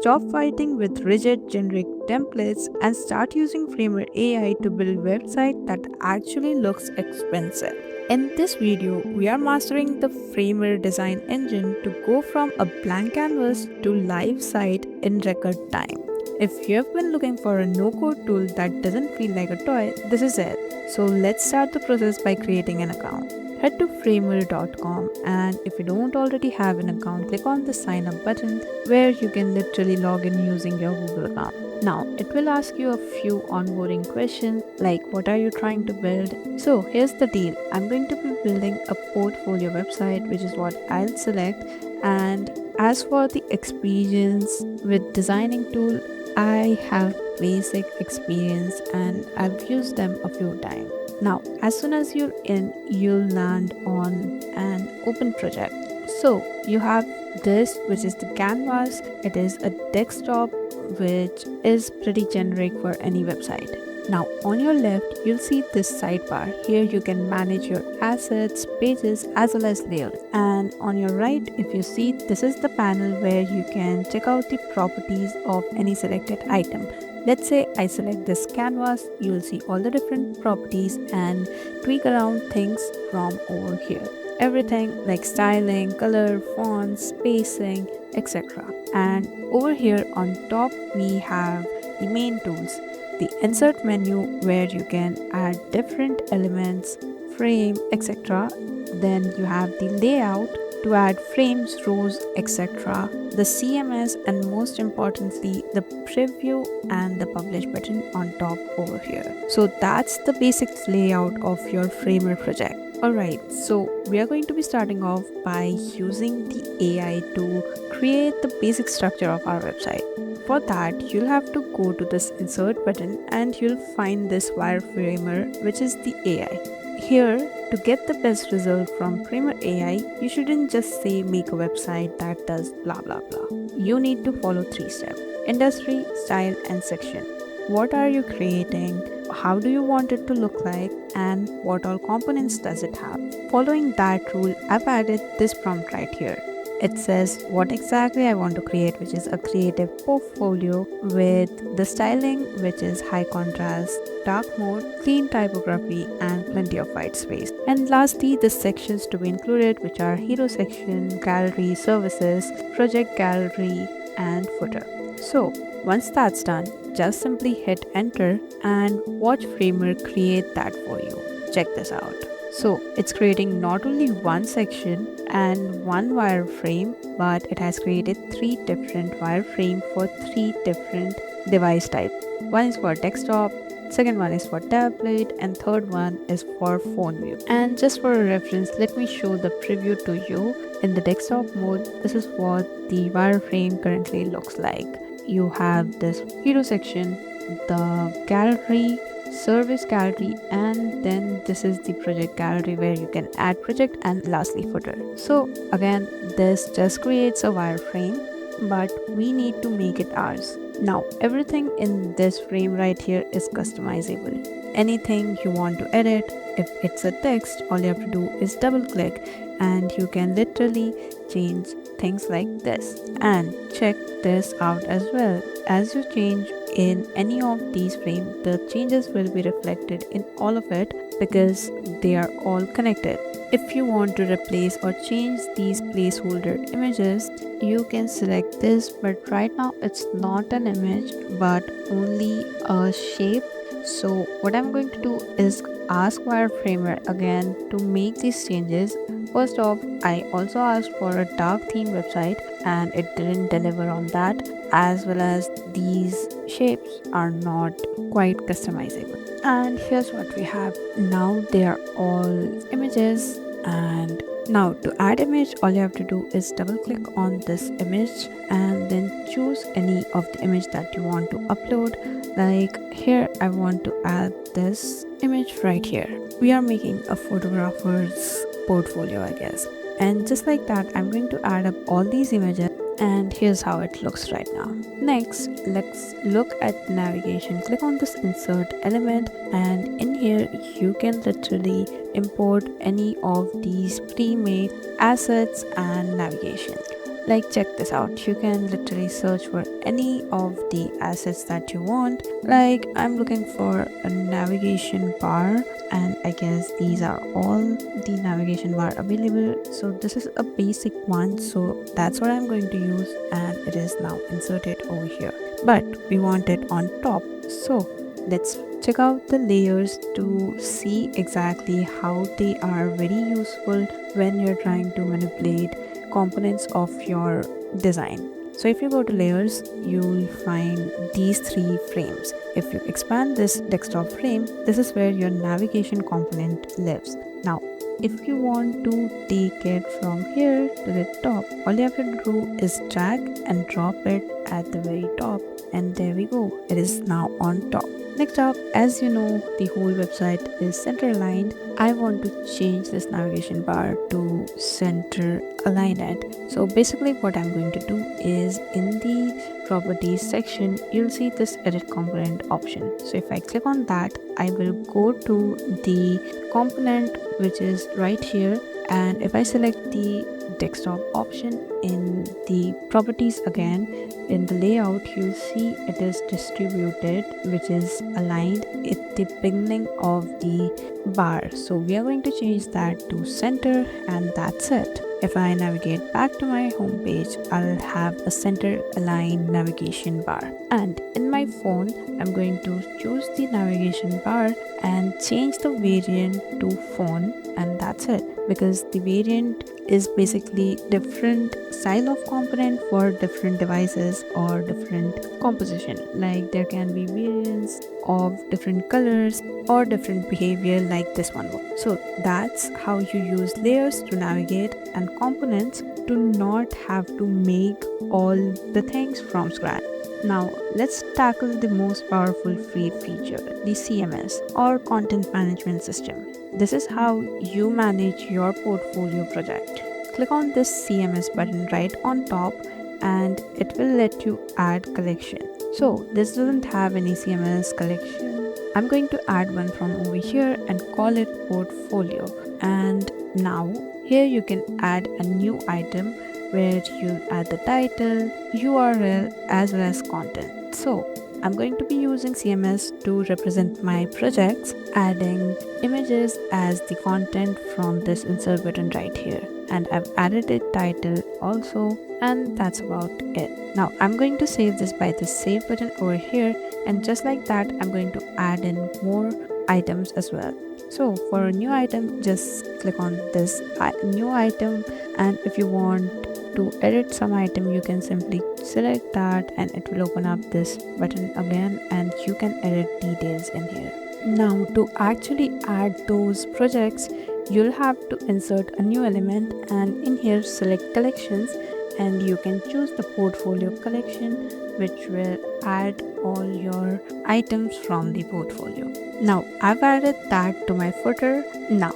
Stop fighting with rigid generic templates and start using Framer AI to build website that actually looks expensive. In this video, we are mastering the Framer design engine to go from a blank canvas to live site in record time. If you have been looking for a no-code tool that doesn't feel like a toy, this is it. So let's start the process by creating an account. Head to framer.com, and if you don't already have an account, click on the sign up button where you can literally log in using your Google account. Now, it will ask you a few onboarding questions like what are you trying to build. So here's the deal. I'm going to be building a portfolio website, which is what I'll select. And as for the experience with designing tool, I have basic experience and I've used them a few times. Now, as soon as you're in, you'll land on an open project. So you have this, which is the canvas. It is a desktop, which is pretty generic for any website. Now on your left, you'll see this sidebar. Here you can manage your assets, pages, as well as layouts. And on your right, if you see, this is the panel where you can check out the properties of any selected item. Let's say I select this canvas, you'll see all the different properties and tweak around things from over here. Everything like styling, color, fonts, spacing, etc. And over here on top, we have the main tools, the insert menu where you can add different elements, frame, etc. Then you have the layout to add frames, rows, etc. The CMS, and most importantly, the preview and the publish button on top over here. So that's the basic layout of your Framer project. Alright, so we are going to be starting off by using the AI to create the basic structure of our website. For that, you'll have to go to this insert button and you'll find this wireframer, which is the AI. Here, to get the best result from Framer AI, you shouldn't just say make a website that does blah blah blah. You need to follow 3 steps: industry, style, and section. What are you creating? How do you want it to look like? And what all components does it have? Following that rule, I've added this prompt right here. It says what exactly I want to create, which is a creative portfolio with the styling, which is high contrast, dark mode, clean typography, and plenty of white space. And lastly, the sections to be included, which are hero section, gallery, services, project gallery, and footer. So once that's done, just simply hit enter and watch Framer create that for you. Check this out. So it's creating not only one section and one wireframe, but it has created 3 different wireframe for 3 different device types. One is for desktop, second one is for tablet, and third one is for phone view. And just for a reference, let me show the preview to you. In the desktop mode, this is what the wireframe currently looks like. You have this hero section, the gallery, service gallery, and then this is the project gallery where you can add project, and lastly footer. So again, this just creates a wireframe, but we need to make it ours. Now everything in this frame right here is customizable. Anything you want to edit, if it's a text, all you have to do is double click and you can literally change things like this. And check this out as well. As you change in any of these frames, the changes will be reflected in all of it because they are all connected. If you want to replace or change these placeholder images, you can select this, but right now it's not an image but only a shape. So what I'm going to do is ask wireframer again to make these changes. First off, I also asked for a dark theme website and it didn't deliver on that, as well as these shapes are not quite customizable. And here's what we have. Now they are all images, and now to add image, all you have to do is double click on this image and then choose any of the image that you want to upload. Like here, I want to add this image right here. We are making a photographer's portfolio, I guess. And just like that, I'm going to add up all these images, and here's how it looks right now. Next, let's look at navigation. Click on this insert element, and in here you can literally import any of these pre-made assets and navigation. Like, check this out. You can literally search for any of the assets that you want. Like, I'm looking for a navigation bar, and I guess these are all the navigation bar available. So this is a basic one, so that's what I'm going to use, and it is now inserted over here. But we want it on top, so let's check out the layers to see exactly how they are very useful when you're trying to manipulate components of your design. So if you go to layers, you'll find these three frames. If you expand this desktop frame, this is where your navigation component lives. Now, if you want to take it from here to the top, all you have to do is drag and drop it at the very top, and there we go, it is now on top. Next up, as you know, the whole website is center aligned. I want to change this navigation bar to center align it. So basically what I'm going to do is in the properties section, you'll see this edit component option. So if I click on that, I will go to the component which is right here, and if I select the desktop option in the properties again, in the layout you'll see it is distributed, which is aligned at the beginning of the bar. So we are going to change that to center, and that's it. If I navigate back to my home page, I'll have a center aligned navigation bar. And in my phone, I'm going to choose the navigation bar and change the variant to phone, and that's it. Because the variant is basically different style of component for different devices or different composition. Like there can be variants of different colors or different behavior like this one. So that's how you use layers to navigate, and components do not have to make all the things from scratch. Now let's tackle the most powerful free feature, the CMS or content management system. This is how you manage your portfolio project. Click on this CMS button right on top and it will let you add collection. So this doesn't have any CMS collection. I'm going to add one from over here and call it portfolio. And now here you can add a new item where you add the title, URL as well as content. So I'm going to be using CMS to represent my projects, adding images as the content from this insert button right here. And I've added a title also, and that's about it. Now I'm going to save this by the save button over here, and just like that I'm going to add in more items as well. So for a new item, just click on this new item, and if you want to edit some item, you can simply select that and it will open up this button again, and you can edit details in here. Now to actually add those projects, you'll have to insert a new element, and in here select collections, and you can choose the portfolio collection, which will add all your items from the portfolio. Now I've added that to my footer. Now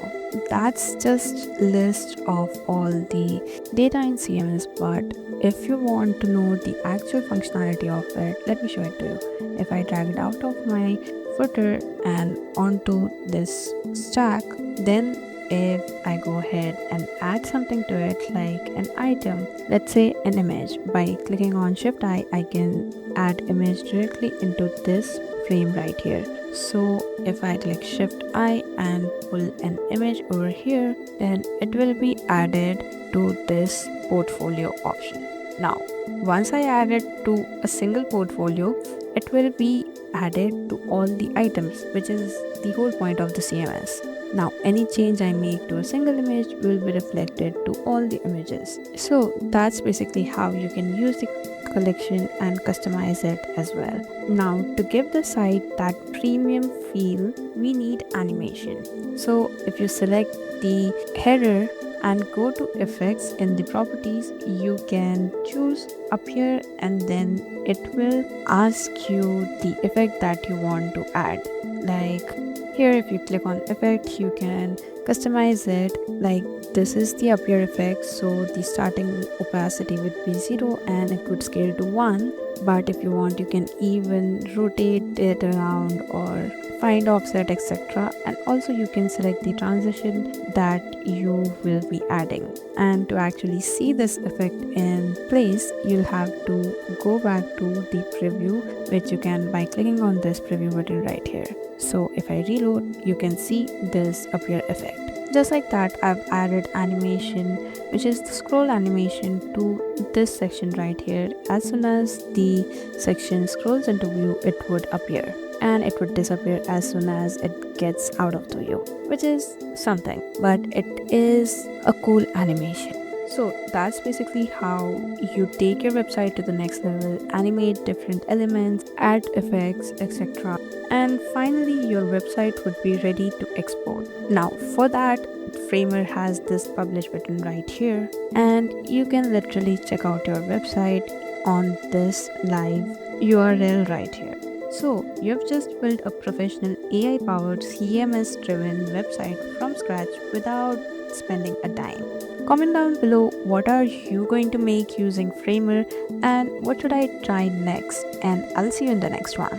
that's just list of all the data in CMS, but if you want to know the actual functionality of it, let me show it to you. If I drag it out of my footer and onto this stack, then if I go ahead and add something to it like an item, let's say an image, by clicking on Shift I can add image directly into this frame right here. So if I click Shift I and pull an image over here, then it will be added to this portfolio option. Now once I add it to a single portfolio, it will be added to all the items, which is the whole point of the CMS. Now any change I make to a single image will be reflected to all the images. So that's basically how you can use the collection and customize it as well. Now to give the site that premium feel, we need animation. So if you select the header and go to effects in the properties, you can choose appear, and then it will ask you the effect that you want to add. Like here, if you click on effect, you can customize it. Like this is the appear effect, so the starting opacity would be 0 and it would scale to 1. But if you want, you can even rotate it around or find offset, etc. And also you can select the transition that you will be adding. And to actually see this effect in place, you'll have to go back to the preview, which you can by clicking on this preview button right here. So if I reload, you can see this appear effect. Just like that, I've added animation, which is the scroll animation, to this section right here. As soon as the section scrolls into view, it would appear, and it would disappear as soon as it gets out of the view, which is something, but it is a cool animation. So that's basically how you take your website to the next level, animate different elements, add effects, etc. And finally, your website would be ready to export. Now, for that, Framer has this publish button right here, and you can literally check out your website on this live URL right here. So, you've just built a professional AI powered CMS driven website from scratch without spending a dime. Comment down below what are you going to make using Framer and what should I try next, and I'll see you in the next one.